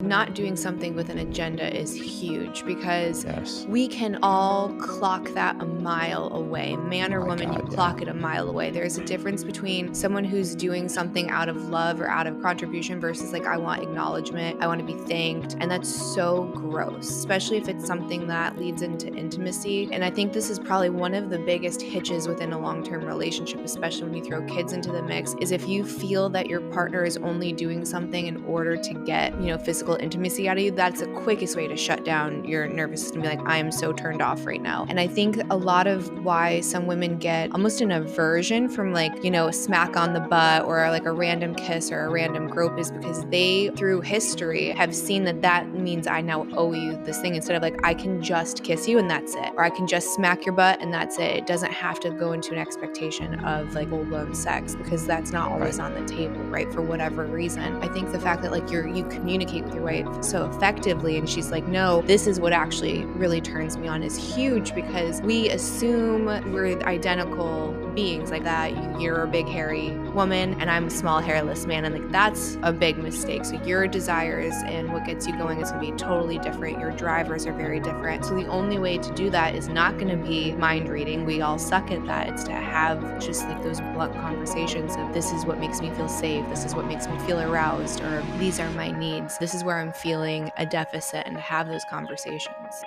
not doing something with an agenda is huge because Yes. we can all clock that a mile away. Man Oh or my woman, you God, yeah. clock it a mile away. There's a difference between someone who's doing something out of love or out of contribution versus like, I want acknowledgement, I want to be thanked. And that's so gross, especially if it's something that leads into intimacy. And I think this is probably one of the biggest hitches within a long-term relationship, especially when you throw kids into the mix, is if you feel that your partner is only doing something in order to get, physical intimacy out of you, that's the quickest way to shut down your nervous system. Be like, I am so turned off right now. And I think a lot of why some women get almost an aversion from like, a smack on the butt or like a random kiss or a random grope is because they, through history, have seen that that means I now owe you this thing instead of like, I can just kiss you and that's it. Or I can just smack your butt and that's it. It doesn't have to go into an expectation of like full-blown sex because that's not always Right. on the table, right? For whatever reason. I think the fact that like you communicate with your wife so effectively and she's like, no, this is what actually really turns me on is huge because we assume we're identical beings like that. You're a big hairy woman and I'm a small hairless man. And like that's a big mistake. So your desires and what gets you going is going to be totally different. Your drivers are very different. So the only way to do that is not going to be mind reading. We all suck at that. It's to have just like those blunt conversations of this is what makes me feel safe. This is what makes me feel aroused, or these are my needs. This is where I'm feeling a deficit, and have those conversations.